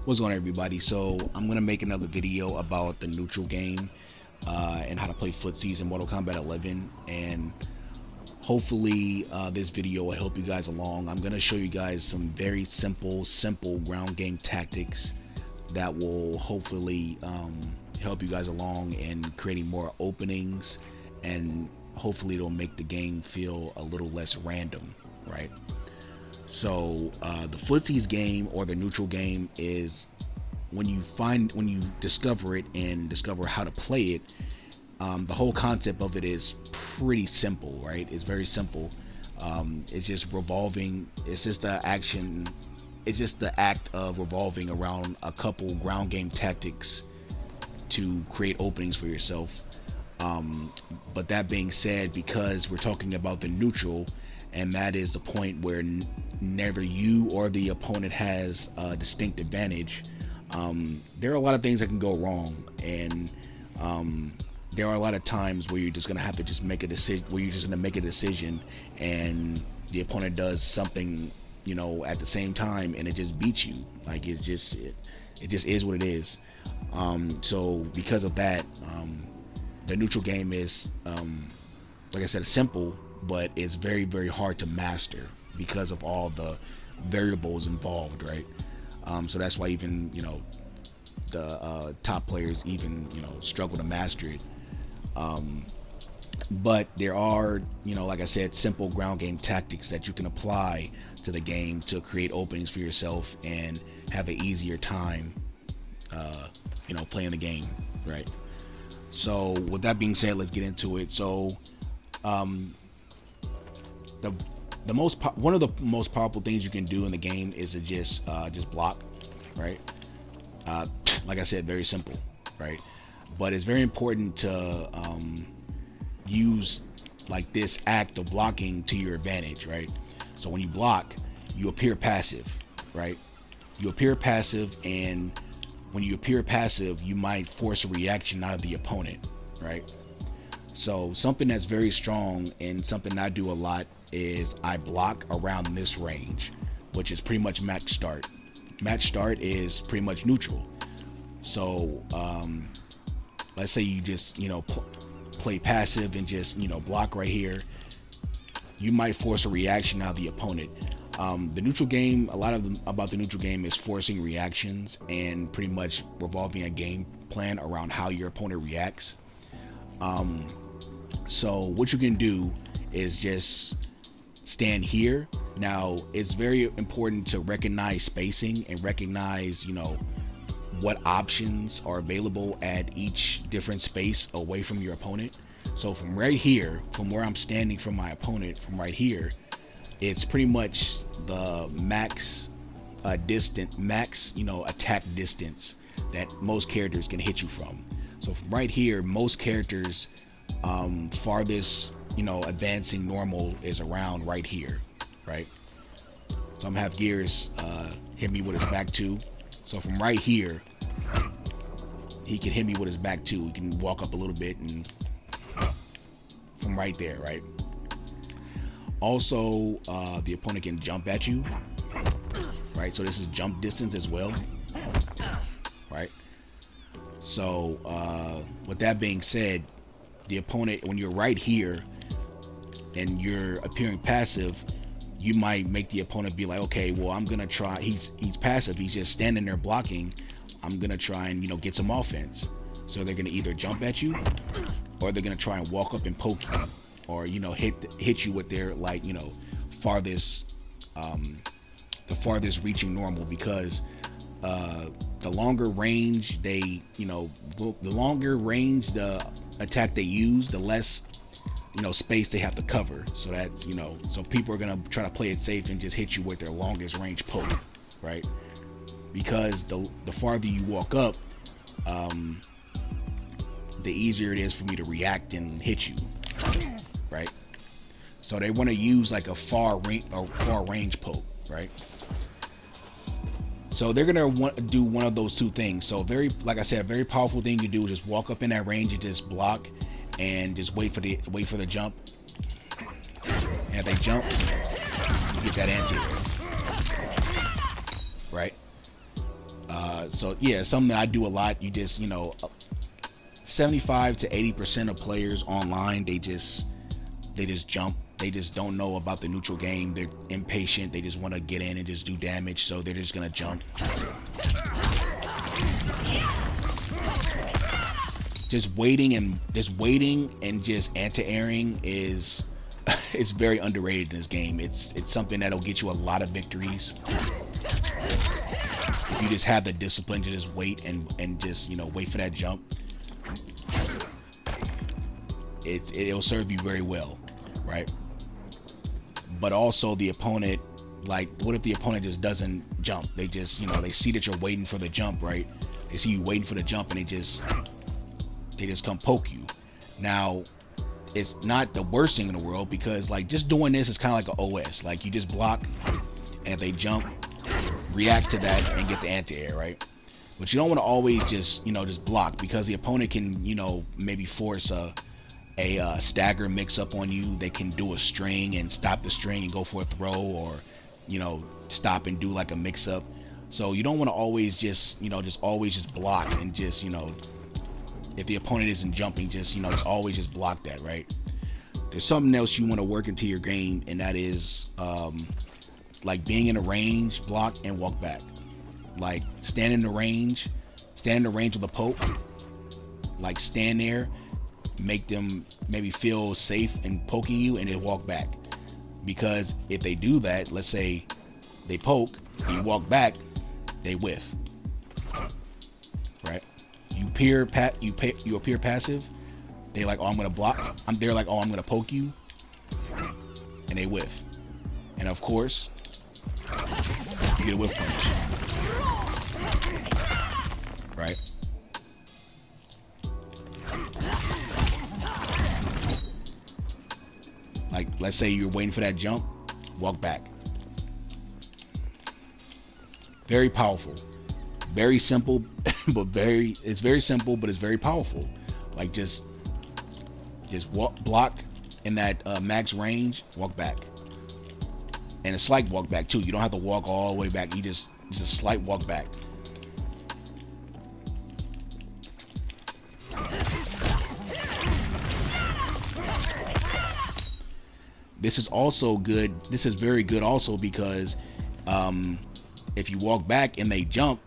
What's going on, everybody? So I'm gonna make another video about the neutral game and how to play footsies in Mortal Kombat 11, and hopefully this video will help you guys along. I'm gonna show you guys some very simple ground game tactics that will hopefully help you guys along in creating more openings, and hopefully it'll make the game feel a little less random, right? So the footsies game, or the neutral game, is when you discover it and discover how to play it. The whole concept of it is pretty simple, right? It's very simple. It's just revolving. It's just the action. It's just the act of revolving around a couple ground game tactics to create openings for yourself. But that being said, because we're talking about the neutral, and that is the point where neither you or the opponent has a distinct advantage, there are a lot of things that can go wrong, and there are a lot of times where you're just gonna have to just make a decision, and the opponent does something, you know, at the same time, and it just beats you. Like, it just is what it is. So because of that, the neutral game is, like I said, simple, but it's very hard to master because of all the variables involved, right? So that's why even, you know, the top players even, you know, struggle to master it. But there are, you know, like I said, simple ground game tactics that you can apply to the game to create openings for yourself and have an easier time, you know, playing the game, right? So with that being said, let's get into it. So one of the most powerful things you can do in the game is to just block, right? Like I said, very simple, right? But it's very important to use like this act of blocking to your advantage, right? So when you block, you appear passive, right? You appear passive, and when you appear passive, you might force a reaction out of the opponent, right? So something that's very strong, and something I do a lot, is I block around this range, which is pretty much match start. Match start is pretty much neutral. So let's say you just, you know, play passive and just, you know, block right here. You might force a reaction out of the opponent. The neutral game, about the neutral game is forcing reactions and pretty much revolving a game plan around how your opponent reacts. So what you can do is just stand here. Now, it's very important to recognize spacing and recognize, you know, what options are available at each different space away from your opponent. So from right here, from where I'm standing from my opponent, from right here, it's pretty much the max you know, attack distance that most characters can hit you from. So from right here, most characters farthest, you know, advancing normal is around right here, right? So I'm gonna have Gears hit me with his back two. So from right here, he can hit me with his back two. He can walk up a little bit, and from right there, right? Also, the opponent can jump at you, right? So this is jump distance as well, right? So with that being said, the opponent, when you're right here and you're appearing passive, you might make the opponent be like, okay, well, I'm gonna try. He's passive. He's just standing there blocking. I'm gonna try and, you know, get some offense. So they're gonna either jump at you, or they're gonna try and walk up and poke you, or, you know, hit you with their, like, you know, farthest, the farthest reaching normal, because the longer range they, you know, the longer range the attack they use, the less, you know, space they have to cover. So that's, you know, so people are gonna try to play it safe and just hit you with their longest range poke, right? Because the farther you walk up, the easier it is for me to react and hit you, right? So they want to use like a far range poke, right? So they're gonna want to do one of those two things. So like I said, a very powerful thing you do is just walk up in that range and just block, and just wait for the jump. And if they jump, you get that anti, right? So yeah, something that I do a lot. You just, 75 to 80% of players online, they just jump. They just don't know about the neutral game. They're impatient. They just want to get in and just do damage, so they're just gonna jump. Just waiting and just anti-airing is it's very underrated in this game. It's something that'll get you a lot of victories if you just have the discipline to just wait and just wait for that jump. It'll serve you very well, right? But also the opponent, like, what if the opponent just doesn't jump? They just, they see that you're waiting for the jump, right? They see you waiting for the jump, and they just come poke you. Now, it's not the worst thing in the world, because like just doing this is kind of like an OS. Like, you just block, and if they jump, react to that and get the anti-air, right? But you don't want to always just block, because the opponent can maybe force a stagger mix up on you. They can do a string and stop the string and go for a throw, or stop and do like a mix up. So you don't want to always just always block and just if the opponent isn't jumping, just always just block that, right? There's something else you want to work into your game, and that is like being in a range, block and walk back. Like stand in the range with a poke, like stand there, make them maybe feel safe in poking you, and then walk back. Because if they do that, let's say they poke, you walk back, they whiff, right? You appear passive. They like, oh, I'm gonna block. They're like, oh, I'm gonna poke you, and they whiff. And of course, you get a whiff punch, right? Like, let's say you're waiting for that jump, walk back. Very powerful, very simple, but it's very simple, but it's very powerful. Like just block in that max range, walk back, and a slight walk back too. You don't have to walk all the way back. You just a slight walk back. This is also good. This is very good also, because if you walk back and they jump,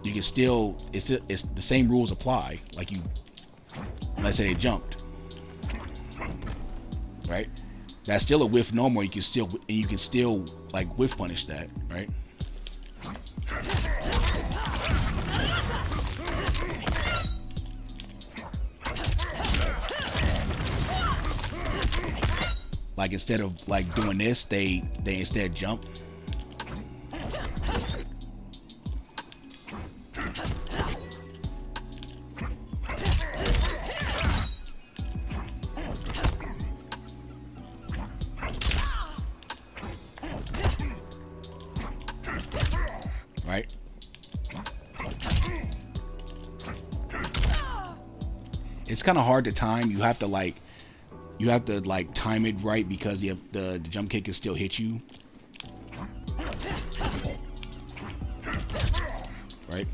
you can still, it's the same rules apply. Like let's say they jumped, right? That's still a whiff normal. You can still like whiff punish that, right? Like instead of like doing this, they instead jump. Right? It's kind of hard to time. You have to time it right, because the jump kick can still hit you, right?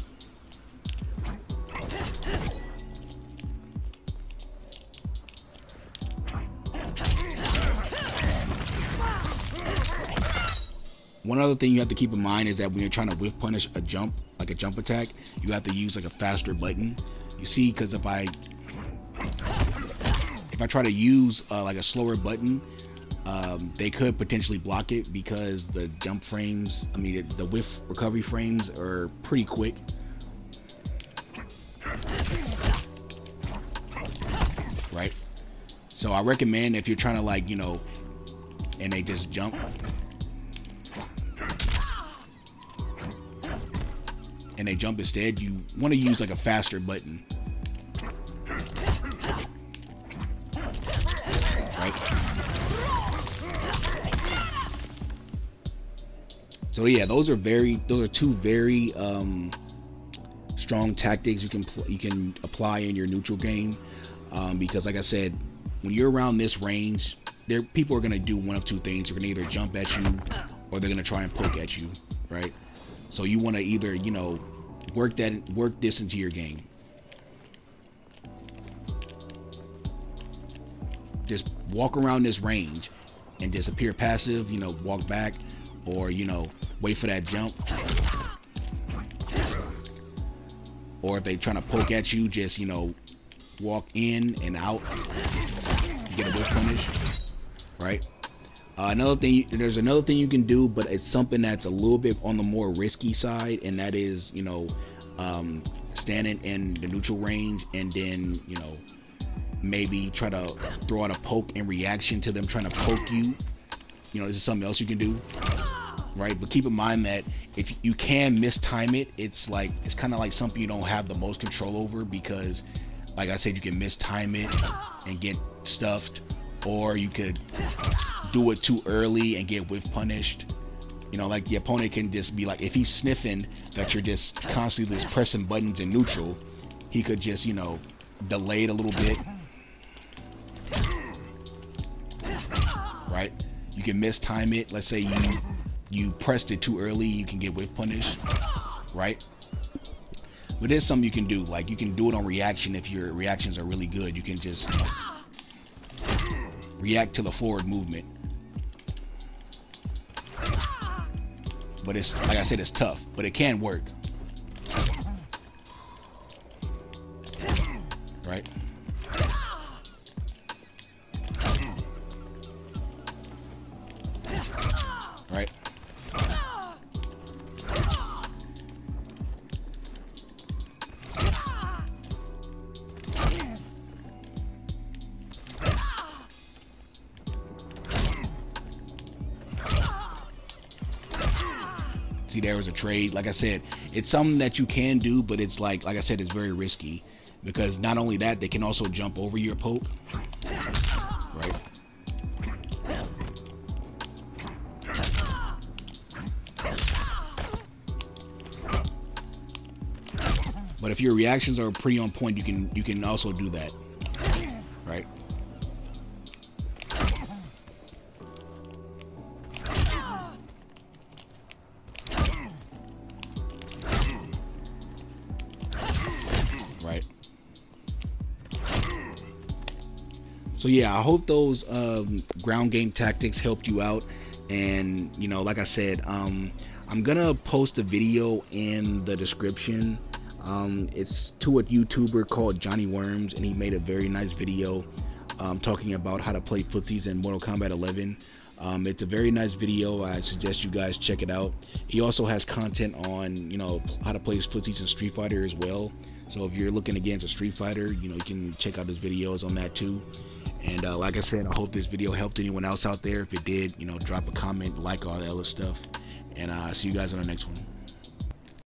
One other thing you have to keep in mind is that when you're trying to whiff punish a jump, like a jump attack, you have to use like a faster button. You see, because if I try to use like a slower button, they could potentially block it, because the jump frames, the whiff recovery frames are pretty quick. Right? So I recommend, if you're trying to like, and they just jump, and they jump instead, you want to use like a faster button. Right? So yeah, those are two very strong tactics you can apply in your neutral game, because like I said, when you're around this range, people are going to do one of two things. They're going to either jump at you, or they're going to try and poke at you, right? So you want to either work this into your game. Just walk around this range and just appear passive, you know, walk back, or, you know, wait for that jump. Or if they trying to poke at you, just, you know, walk in and out, get a whiff punish, right? Another thing, there's another thing you can do, but it's something that's a little bit on the more risky side, and that is, you know, standing in the neutral range and then, you know, maybe try to throw out a poke in reaction to them trying to poke you. You know, this is something else you can do, right? But keep in mind that if you can mistime it, it's kind of like something you don't have the most control over, because like I said, you can mistime it and get stuffed, or you could do it too early and get whiff punished. You know, like the opponent can just be like, if he's sniffing that you're just constantly just pressing buttons in neutral, he could just, you know, delay it a little bit, right? You can mistime it. Let's say you pressed it too early, you can get whiff punished, right? But there's something you can do, like you can do it on reaction. If your reactions are really good, you can just react to the forward movement. But it's, like I said, it's tough, but it can work, right? Right? See, there was a trade. Like I said, it's something that you can do, but it's like I said, it's very risky, because not only that, they can also jump over your poke, right? But if your reactions are pretty on point, you can also do that, right? Right. So yeah, I hope those ground game tactics helped you out. And you know, like I said, I'm gonna post a video in the description. It's to a YouTuber called Johnny Worms, and he made a very nice video talking about how to play Footsies in Mortal Kombat 11. It's a very nice video. I suggest you guys check it out. He also has content on, you know, how to play Footsies in Street Fighter as well. So if you're looking to get into Street Fighter, you know, you can check out his videos on that too. And like I said, I hope this video helped anyone else out there. If it did, you know, drop a comment, like, all that other stuff. And see you guys on the next one.